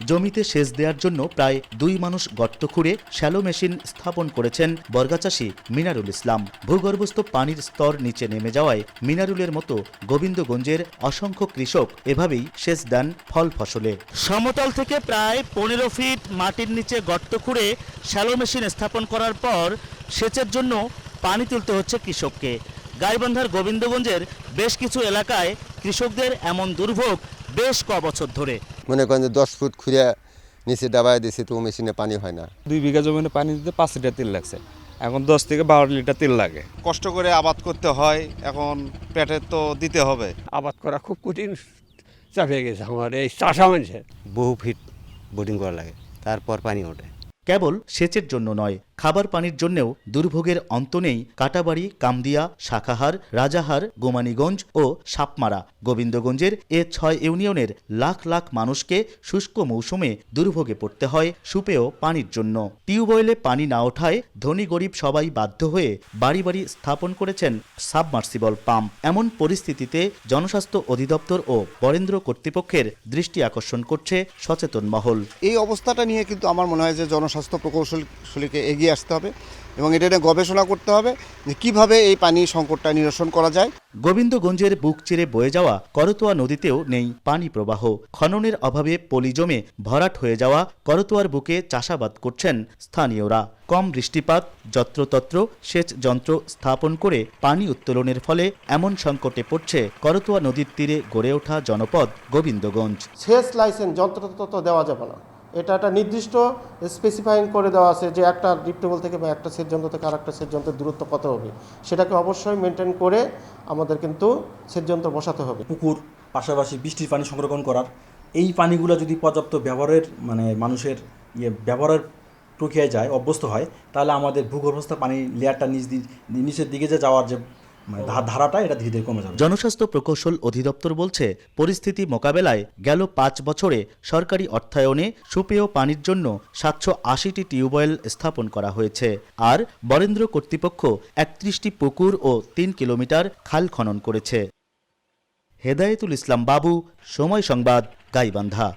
জমিতে সেচ দেওয়ার জন্য প্রায় 2 মানুষ গর্ত খুঁড়ে শ্যালো মেশিন স্থাপন করেছেন বর্গাচাষী মিনারুল ইসলাম। ভূগর্ভস্থ পানির স্তর নিচে নেমে যাওয়ায় মিনারুলের মতো গোবিন্দগঞ্জের অসংখ্য কৃষক এভাবেই সেচ দেন ফল ফসলে। সমতল থেকে প্রায় 15 ফিট মাটির নিচে গর্ত খুঁড়ে শ্যালো মেশিন স্থাপন করার পর সেচের জন্য পানি তুলতে হচ্ছে কৃষককে। গাইবান্ধার গোবিন্দগঞ্জের বেশ কিছু এলাকায় কৃষকদের এমন দুর্ভোগ বেশ কবছর ধরে। মনে করেন যে 10 ফুট খুঁড়ে নিচে ডাবায় দিয়েছে, তো মেশিনে পানি হয় না। 2 বিঘা জমিতে পানি দিতে 5 লিটার তেল লাগছে, এখন 10 থেকে 12 লিটার তেল লাগে। কষ্ট করে আবাদ করতে হয়, এখন পেটে তো দিতে হবে। আবাদ করা খুব কঠিন চাপে গেছে আমার এই চাষা মানুষের। বহু ফিট বোটিং করা লাগে, তারপর পানি ওঠে। কেবল সেচের জন্য নয়, খাবার পানির জন্যও দুর্ভোগের অন্ত নেই কাটাবাড়ি, কামদিয়া, শাখাহার, রাজাহার, গোমানীগঞ্জ ও সাপমারা। গোবিন্দগঞ্জের এ 6 ইউনিয়নের লাখ লাখ মানুষকে শুষ্ক মৌসুমে দুর্ভোগে পড়তে হয় সুপেয় পানির জন্য। টিউবওয়েলে পানি না ওঠায় ধনী গরিব সবাই বাধ্য হয়ে বাড়ি বাড়ি স্থাপন করেছেন সাবমার্সিবল পাম্প। এমন পরিস্থিতিতে জনস্বাস্থ্য অধিদপ্তর ও বরেন্দ্র কর্তৃপক্ষের দৃষ্টি আকর্ষণ করছে সচেতন মহল। এই অবস্থাটা নিয়ে কিন্তু আমার মনে হয় যে জনস্বাস্থ্য প্রকৌশলীকে এগিয়ে আসতে হবে এবং এটা নিয়ে গবেষণা করতে হবে যে কিভাবে এই পানি সংকটটা নিরসন করা যায়। গোবিন্দগঞ্জের বুক চিরে বয়ে যাওয়া করতোয়া নদীতেও নেই পানি প্রবাহ। খননের অভাবে পলি জমে ভরাট হয়ে যাওয়া করতোয়ার বুকে চাষাবাদ করছেন স্থানীয়রা। কম বৃষ্টিপাত, যত্রতত্র সেচ যন্ত্র স্থাপন করে পানি উত্তোলনের ফলে এমন সংকটে পড়ছে করতোয়া নদীর তীরে গড়ে ওঠা জনপদ গোবিন্দগঞ্জ। সেচ লাইসেন্স যন্ত্রতন্ত্র দেওয়া যাবে না, এটা একটা নির্দিষ্ট স্পেসিফাইং করে দেওয়া আছে যে একটা ডিপ টেবল থেকে বা একটা সেচ যন্ত্র থেকে আরেকটা সেচ যন্ত্রের দূরত্ব কত হবে, সেটাকে অবশ্যই মেনটেন করে আমাদের কিন্তু সেচ যন্ত্র বসাতে হবে। পুকুর পাশাপাশি বৃষ্টির পানি সংরক্ষণ করার, এই পানিগুলো যদি পর্যাপ্ত ব্যবহারের মানুষের ব্যবহারের প্রক্রিয়ায় যায়, অভ্যস্ত হয়, তাহলে আমাদের ভূগর্ভস্থ পানির লেয়ারটা নিচের দিকে যে যাওয়ার যে ধারাটা, এটা ধীরে ধীরে কমে যাবে। জনস্বাস্থ্য প্রকৌশল অধিদপ্তর বলছে, পরিস্থিতি মোকাবেলায় গেল 5 বছরে সরকারি অর্থায়নে সুপেয় পানির জন্য 780টি টিউবওয়েল স্থাপন করা হয়েছে। আর বরেন্দ্র কর্তৃপক্ষ 31টি পুকুর ও 3 কিলোমিটার খাল খনন করেছে। হেদায়েতুল ইসলাম বাবু, সময় সংবাদ, গাইবান্ধা।